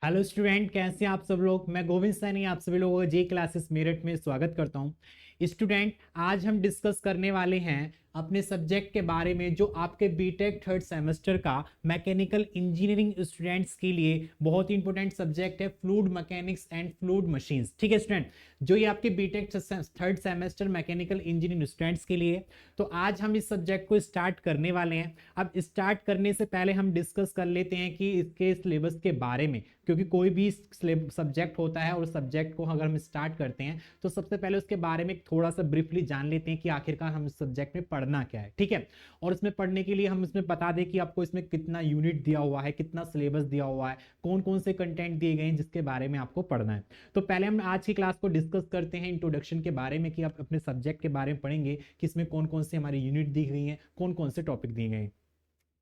Hello student, कैसे हैं आप सब लोग। मैं गोविंद सैनी आप सभी लोगों का जे क्लासेस मेरठ में स्वागत करता हूं। स्टूडेंट, आज हम डिस्कस करने वाले हैं अपने सब्जेक्ट के बारे में जो आपके बीटेक थर्ड सेमेस्टर का मैकेनिकल इंजीनियरिंग स्टूडेंट्स के लिए बहुत ही इंपॉर्टेंट सब्जेक्ट है, fluid mechanics and fluid machines. ठीक है स्टूडेंट, जो ये आपके B Tech third semester mechanical engineering students के लिए। तो आज हम इस सब्जेक्ट को स्टार्ट करने वाले हैं। अब स्टार्ट करने से पहले हम डिस्कस कर लेते हैं कि इसके सिलेबस के बारे में, क्योंकि कोई भी सब्जेक्ट होता है और सब्जेक्ट को अगर हम स्टार्ट करते हैं तो सबसे पहले उसके बारे में थोड़ा सा ब्रीफली जान लेते हैं कि आखिरकार हम इस सब्जेक्ट में पढ़ना क्या है। ठीक है, और इसमें पढ़ने के लिए हम इसमें बता दें कि आपको इसमें कितना यूनिट दिया हुआ है, कितना सिलेबस दिया हुआ है, कौन कौन से कंटेंट दिए गए हैं जिसके बारे में आपको पढ़ना है। तो पहले हम आज की क्लास को डिस्कस करते हैं इंट्रोडक्शन के बारे में, कि आप अपने सब्जेक्ट के बारे में पढ़ेंगे कि इसमें कौन कौन से हमारी यूनिट दी गई हैं, कौन कौन से टॉपिक दिए गए हैं।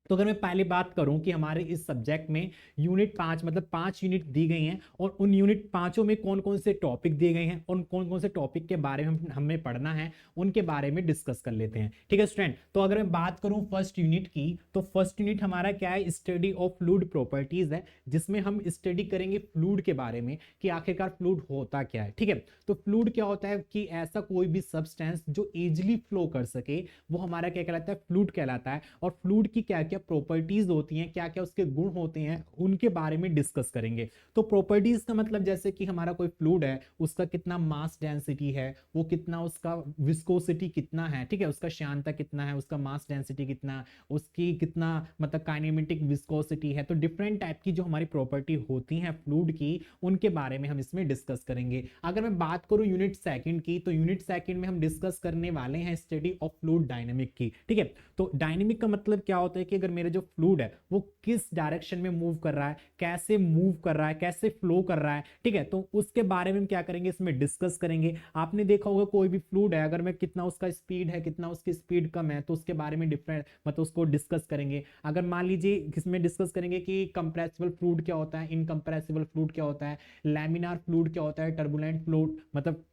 तो अगर मैं पहले बात करूं कि हमारे इस सब्जेक्ट में यूनिट 5 मतलब 5 यूनिट दी गई हैं और उन यूनिट पांचों में कौन कौन से टॉपिक दिए गए हैं और कौन कौन से टॉपिक के बारे में हमें पढ़ना है, उनके बारे में डिस्कस कर लेते हैं। ठीक है स्टूडेंट, तो अगर मैं बात करूं फर्स्ट यूनिट की, तो फर्स्ट यूनिट हमारा क्या है, स्टडी ऑफ फ्लूइड प्रॉपर्टीज है, जिसमें हम स्टडी करेंगे फ्लूइड के बारे में कि आखिरकार फ्लूइड होता क्या है। ठीक है, तो फ्लूइड क्या होता है कि ऐसा कोई भी सब्सटेंस जो इजिली फ्लो कर सके वो हमारा क्या कहलाता है, फ्लूइड कहलाता है। और फ्लूइड की क्या क्या प्रॉपर्टीज होती हैं, क्या क्या उसके गुण होते हैं, उनके बारे में डिस्कस करेंगे। तो प्रॉपर्टीज का मतलब जैसे कि हमारा कोई फ्लूइड है, उसका कितना मास डेंसिटी है, वो कितना उसका विस्कोसिटी कितना है, ठीक है, उसका श्यानता कितना है, उसका मास डेंसिटी कितना, उसकी कितना मतलब काइनेमेटिक विस्कोसिटी है। तो डिफरेंट टाइप की जो हमारी प्रॉपर्टी होती हैं फ्लूइड की, उनके बारे में हम इसमें डिस्कस करेंगे। अगर मैं बात करूं यूनिट सेकंड की, तो यूनिट सेकंड में हम डिस्कस करने वाले हैं स्टडी ऑफ फ्लूइड डायनेमिक की। ठीक है, तो डायनेमिक का मतलब क्या होता है कि अगर मेरे जो फ्लूइड है वो किस डायरेक्शन में मूव कर रहा है, कैसे मूव कर रहा है, कैसे फ्लो कर रहा है, ठीक है, तो उसके बारे में हम क्या करेंगे, इसमें डिस्कस करेंगे। आपने देखा होगा कोई भी फ्लूइड है, अगर मैं कितना उसका स्पीड है, कितना उसकी स्पीड कम है, तो उसके बारे में डिफरेंट मतलब उसको डिस्कस करेंगे। अगर मान लीजिए किसमें डिस्कस करेंगे कि कंप्रेसिबल फ्लूइड क्या होता है, इनकंप्रेसिबल फ्लूइड क्या होता है, लैमिनार फ्लूइड क्या होता है, टर्बुलेंट फ्लूइड मतलब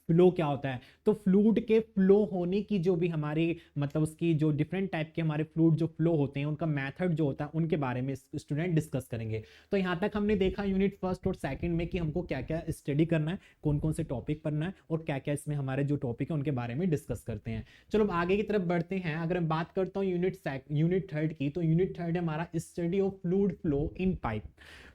फ्लो क्या होता है। तो फ्लूइड के फ्लो होने की जो भी हमारी मतलब उसकी जो डिफरेंट टाइप के हमारे फ्लूइड जो फ्लो होते हैं, उनका मेथड जो होता है, उनके बारे में स्टूडेंट डिस्कस करेंगे। तो यहां तक हमने देखा यूनिट फर्स्ट और सेकंड में कि हमको क्या क्या स्टडी करना है, कौन कौन से टॉपिक पढ़ना है और क्या क्या इसमें हमारे जो टॉपिक है उनके बारे में डिस्कस करते हैं। चलो अब आगे की तरफ बढ़ते हैं। अगर मैं बात करता हूँ यूनिट थर्ड की, तो यूनिट थर्ड है हमारा study of fluid flow in pipe.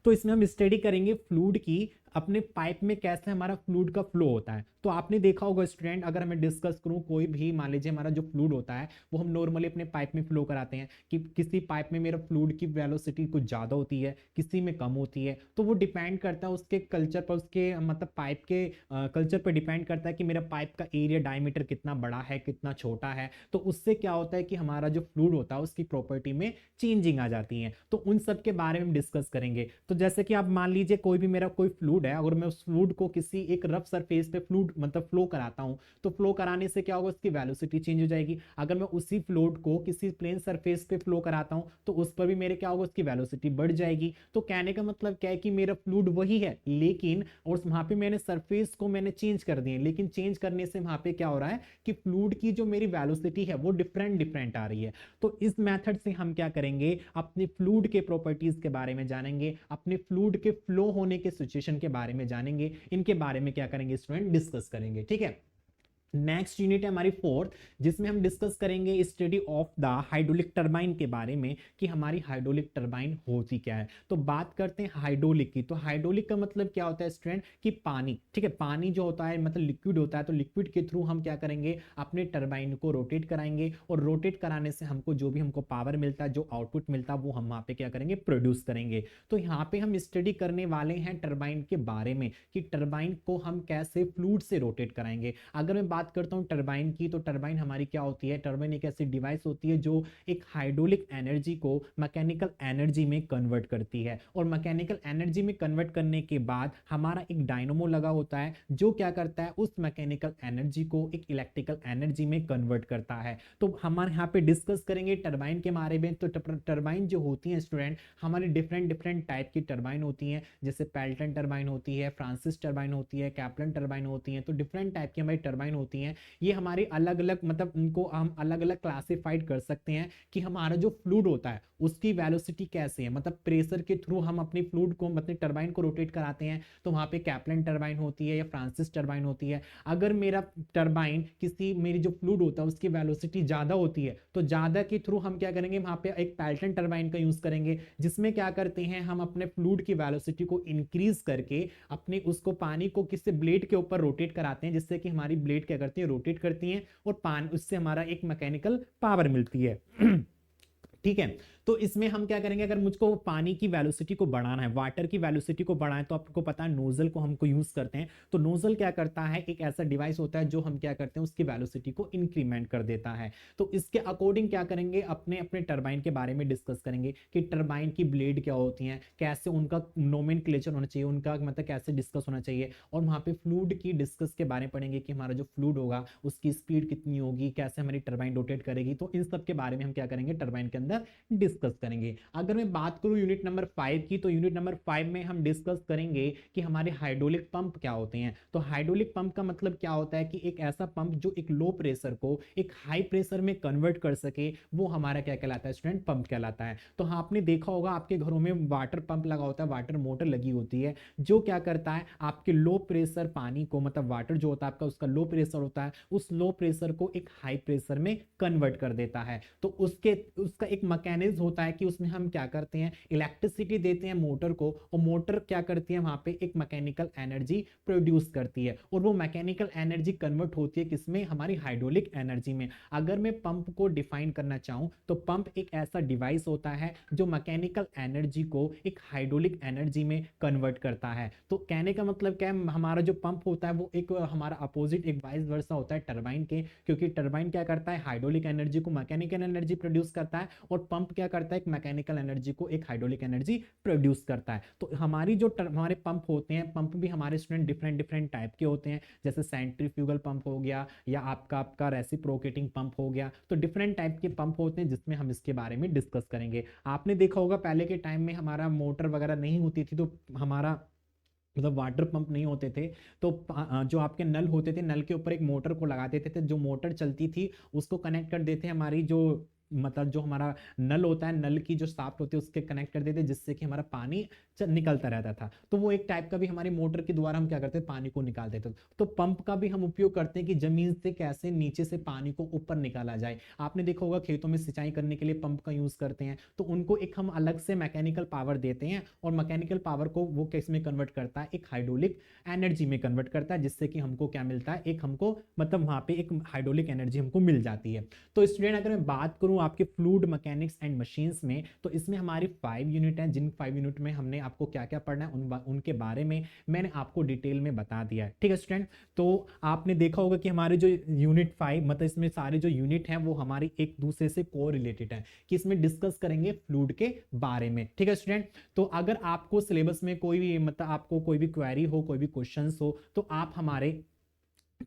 तो इसमें हम स्टडी करेंगे फ्लूइड की अपने पाइप में कैसे हमारा फ्लूइड का फ्लो होता है। तो आपने देखा होगा स्टूडेंट, अगर मैं डिस्कस करूं कोई भी, मान लीजिए हमारा जो फ्लूइड होता है वो हम नॉर्मली अपने पाइप में फ्लो कराते हैं कि किसी पाइप में मेरा फ्लूइड की वेलोसिटी कुछ ज्यादा होती है, किसी में कम होती है। तो वो डिपेंड करता है उसके कल्चर पर, उसके मतलब पाइप के कल्चर पर डिपेंड करता है कि मेरा पाइप का एरिया डायमीटर कितना बड़ा है, कितना छोटा है। तो उससे क्या होता है कि हमारा जो फ्लूइड होता है उसकी प्रॉपर्टी में चेंजिंग आ जाती है। तो उन सब के बारे में हम डिस्कस करेंगे। तो जैसे कि आप मान लीजिए कोई भी मेरा कोई फ्लूइड है, अगर मैं उस फ्लूइड को किसी एक रफ सरफेस पे फ्लूइड मतलब फ्लो कराता हूं, तो फ्लो कराने से क्या होगा, उसकी वेलोसिटी चेंज हो जाएगी। अगर मैं उसी फ्लूइड को किसी प्लेन सरफेस पे फ्लो कराता हूं, तो उस पर भी मेरे क्या होगा, उसकी वेलोसिटी बढ़ जाएगी। तो कहने का मतलब क्या है कि मेरा फ्लूइड वही है, लेकिन और वहां पे मैंने सरफेस को मैंने चेंज कर दिए, लेकिन चेंज करने से वहां पे क्या हो रहा है कि फ्लूइड की जो मेरी वेलोसिटी है वो डिफरेंट डिफरेंट आ रही है। तो इस मेथड से हम क्या करेंगे, अपने फ्लूइड के प्रॉपर्टीज के बारे में जानेंगे, अपने फ्लूइड के फ्लो होने के सिचुएशन के बारे में जानेंगे। इनके बारे में क्या करेंगे स्टूडेंट, डिस्कस करेंगे। ठीक है, नेक्स्ट यूनिट है हमारी फोर्थ, जिसमें हम डिस्कस करेंगे study of the hydraulic turbine के बारे में कि हमारी हाइड्रोलिक टरबाइन होती क्या है। तो बात करते हैं हाइड्रोलिक की। तो हाइड्रोलिक का मतलब क्या होता है स्टूडेंट, कि पानी, ठीक है, पानी जो होता है मतलब लिक्विड होता है, तो लिक्विड के थ्रू हम क्या करेंगे, अपने टरबाइन को रोटेट कराएंगे, और रोटेट कराने से हमको जो भी हमको पावर मिलता है, जो आउटपुट मिलता है, वो हम वहां पे क्या करेंगे, प्रोड्यूस करेंगे। तो यहाँ पे हम स्टडी करने वाले हैं टरबाइन के बारे में कि टरबाइन को हम कैसे फ्लूइड से रोटेट कराएंगे। अगर मैं बात करता हूं टरबाइन की, तो टरबाइन हमारी क्या होती है, टरबाइन एक ऐसी डिवाइस होती है जो एक हाइड्रोलिक एनर्जी को मैकेनिकल एनर्जी में कन्वर्ट करती है, और मैकेनिकल एनर्जी में कन्वर्ट करने के बाद हमारा एक डायनोमो लगा होता है जो क्या करता है, उस मैकेनिकल एनर्जी को एक इलेक्ट्रिकल एनर्जी में कन्वर्ट करता है। तो हमारे यहाँ पे डिस्कस करेंगे टरबाइन के बारे में। तो टरबाइन जो होती है स्टूडेंट, हमारी डिफरेंट डिफरेंट टाइप की टरबाइन होती है, जैसे पेल्टन टरबाइन होती है, फ्रांसिस टरबाइन होती है, कैप्लन टरबाइन होती है। तो डिफरेंट टाइप की हमारी टरबाइन होती होती हैं, ये हमारी अलग अलग मतलब उनको हम अलग अलग क्लासिफाइड कर सकते हैं कि हमारा जो फ्लूइड होता है उसकी वेलोसिटी कैसे है, मतलब प्रेशर के थ्रू हम अपनी फ्लूइड को अपने टरबाइन को रोटेट कराते हैं तो वहां पे कैप्लन टरबाइन होती है या फ्रांसिस टरबाइन होती है। अगर मेरा टरबाइन किसी मेरी जो फ्लूइड होता है उसकी वेलोसिटी ज्यादा होती है तो ज्यादा के थ्रू हम क्या करेंगे, वहां पे एक पैल्टन टरबाइन का यूज करेंगे, जिसमें क्या करते हैं हम अपने फ्लूइड की वेलोसिटी को इंक्रीज करके अपने उसको पानी को किसी ब्लेड के ऊपर रोटेट कराते हैं, जिससे कि हमारी ब्लेड क्या करती है, रोटेट करती है और पानी उससे हमारा एक मैकेनिकल पावर मिलती है। ठीक है, तो इसमें हम क्या करेंगे, अगर मुझको पानी की वेलोसिटी को बढ़ाना है, वाटर की वेलोसिटी को बढ़ाना है, तो आपको पता है नोजल को हमको यूज करते हैं। तो नोजल क्या करता है, एक ऐसा डिवाइस होता है जो हम क्या करते हैं उसकी वेलोसिटी को इंक्रीमेंट कर देता है। तो इसके अकॉर्डिंग क्या करेंगे, अपने अपने टरबाइन के बारे में डिस्कस करेंगे कि टरबाइन की ब्लेड क्या होती हैं, कैसे उनका नोमेनक्लेचर होना चाहिए, उनका मतलब कैसे डिस्कस होना चाहिए, और वहां पे फ्लूइड की डिस्कस के बारे में पढ़ेंगे कि हमारा जो फ्लूइड होगा उसकी स्पीड कितनी होगी, कैसे हमारी टरबाइन रोटेट करेगी। तो इन सब के बारे में हम क्या करेंगे, टरबाइन के अंदर डिस्कस करेंगे। अगर मैं बात करूं यूनिट नंबर 5 की, तो यूनिट नंबर 5 में हम डिस्कस करेंगे कि हमारे हाइड्रोलिक पंप क्या होते हैं। तो हाइड्रोलिक पंप का मतलब क्या होता है कि एक ऐसा पंप जो एक लो प्रेशर को एक हाई प्रेशर में कन्वर्ट कर सके, वो हमारा क्या कहलाता है स्टूडेंट, पंप कहलाता है। तो हाँ, आपने देखा होगा आपके घरों में वाटर पंप लगा होता है, वाटर मोटर लगी होती है, जो क्या करता है आपके लो प्रेशर पानी को, मतलब वाटर जो होता है आपका उसका लो प्रेशर होता है, उस लो प्रेशर को एक हाई प्रेशर में कन्वर्ट कर देता है। तो उसका एक मैकेनिज्म होता है कि उसमें हम क्या करते हैं, इलेक्ट्रिसिटी देते हैं मोटर को, और मोटर क्या करती है वहां पे एक मैकेनिकल एनर्जी प्रोड्यूस करती है, और वो मैकेनिकल एनर्जी कन्वर्ट होती है किसमें, हमारी हाइड्रोलिक एनर्जी में। अगर मैं पंप को डिफाइन करना चाहूं तो पंप एक ऐसा डिवाइस होता है जो मैकेनिकल एनर्जी को एक हाइड्रोलिक एनर्जी में कन्वर्ट करता है। तो कहने का मतलब क्या है, हमारा जो पंप होता है वो एक हमारा अपोजिट एक वाइस वर्सा होता है टरबाइन के, क्योंकि टरबाइन क्या करता है, हाइड्रोलिक एनर्जी को मैकेनिकल एनर्जी प्रोड्यूस करता है, और पंप क्या करता है, एक मैकेनिकल एनर्जी को एक हाइड्रोलिक एनर्जी प्रोड्यूस करता है। तो हमारी जो हमारे पंप होते हैं, पंप भी हमारे स्टूडेंट डिफरेंट डिफरेंट टाइप के होते हैं, जैसे सेंट्रीफ्यूगल पंप हो गया या आपका आपका रेसिप्रोकेटिंग पंप हो गया। तो डिफरेंट टाइप के पंप होते हैं जिसमें हम इसके बारे में डिस्कस करेंगे। आपने देखा होगा पहले के टाइम में हमारा मोटर वगैरह नहीं होती थी, तो हमारा मतलब वाटर पंप नहीं होते थे, तो जो आपके नल होते थे, नल के ऊपर एक मोटर को लगा देते थे, जो मोटर चलती थी उसको कनेक्ट कर देते हमारी जो मतलब जो हमारा नल होता है, नल की जो शाफ्ट होती है उसके कनेक्ट कर देते, जिससे कि हमारा पानी निकलता रहता था। तो वो एक टाइप का भी हमारी मोटर के द्वारा हम क्या करते हैं, पानी को निकाल देते थे। तो पंप का भी हम उपयोग करते हैं कि जमीन से कैसे नीचे से पानी को ऊपर निकाला जाए। आपने देखा होगा खेतों में सिंचाई करने के लिए पंप का यूज करते हैं, तो उनको एक हम अलग से मैकेनिकल पावर देते हैं, और मैकेनिकल पावर को वो किस में कन्वर्ट करता है, एक हाइड्रोलिक एनर्जी में कन्वर्ट करता है, जिससे कि हमको क्या मिलता है, एक हमको मतलब वहां पे एक हाइड्रोलिक एनर्जी हमको मिल जाती है। तो स्टूडेंट अगर मैं बात करूं आपके फ्लूइड मैकेनिक्स एंड मशीन्स में, तो इसमें हमारी 5 यूनिट हैं, जिन 5 यूनिट में हमने आपको क्या क्या पढ़ना है उनके बारे में मैंने आपको डिटेल में बता दिया है। ठीक है स्टूडेंट, तो आपने देखा होगा कि हमारे जो यूनिट 5 मतलब इसमें सारे जो यूनिट हैं वो हमारी एक दूसरे से को रिलेटेड है, कि इसमें डिस्कस करेंगे फ्लूइड के बारे में। ठीक है स्टूडेंट, तो अगर आपको सिलेबस में कोई भी मतलब आपको कोई भी क्वेरी हो, कोई भी क्वेश्चंस हो, तो आप हमारे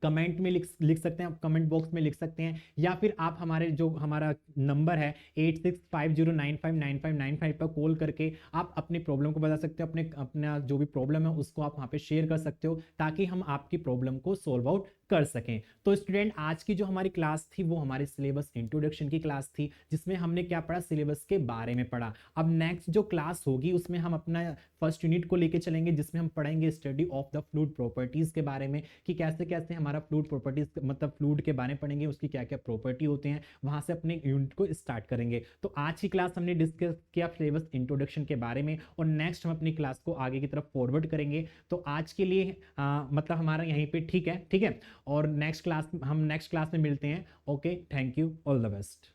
कमेंट में लिख सकते हैं, आप कमेंट बॉक्स में लिख सकते हैं, या फिर आप हमारे जो हमारा नंबर है 8650959595 पर कॉल करके आप अपनी प्रॉब्लम को बता सकते हो, अपना जो भी प्रॉब्लम है उसको आप वहां पे शेयर कर सकते हो, ताकि हम आपकी प्रॉब्लम को सॉल्व आउट कर सकें। तो स्टूडेंट आज की जो हमारी क्लास थी वो हमारी सिलेबस इंट्रोडक्शन की क्लास थी, जिसमें हमने क्या पढ़ा, सिलेबस के बारे में पढ़ा। अब नेक्स्ट जो क्लास होगी उसमें हम अपना फर्स्ट यूनिट को लेके चलेंगे, जिसमें हम पढ़ेंगे study of the fluid properties के बारे में, कि कैसे कैसे हमारा फ्लूइड प्रॉपर्टीज मतलब फ्लूइड के बारे में पढ़ेंगे, उसकी क्या क्या प्रॉपर्टी होते हैं, वहां से अपने यूनिट को स्टार्ट करेंगे। तो आज की क्लास हमने डिस्कस किया सिलेबस इंट्रोडक्शन के बारे में, और नेक्स्ट हम अपनी क्लास को आगे की तरफ फॉरवर्ड करेंगे। तो आज के लिए मतलब हमारा यहीं पे ठीक है, और नेक्स्ट क्लास में मिलते हैं। Okay, thank you, all the best.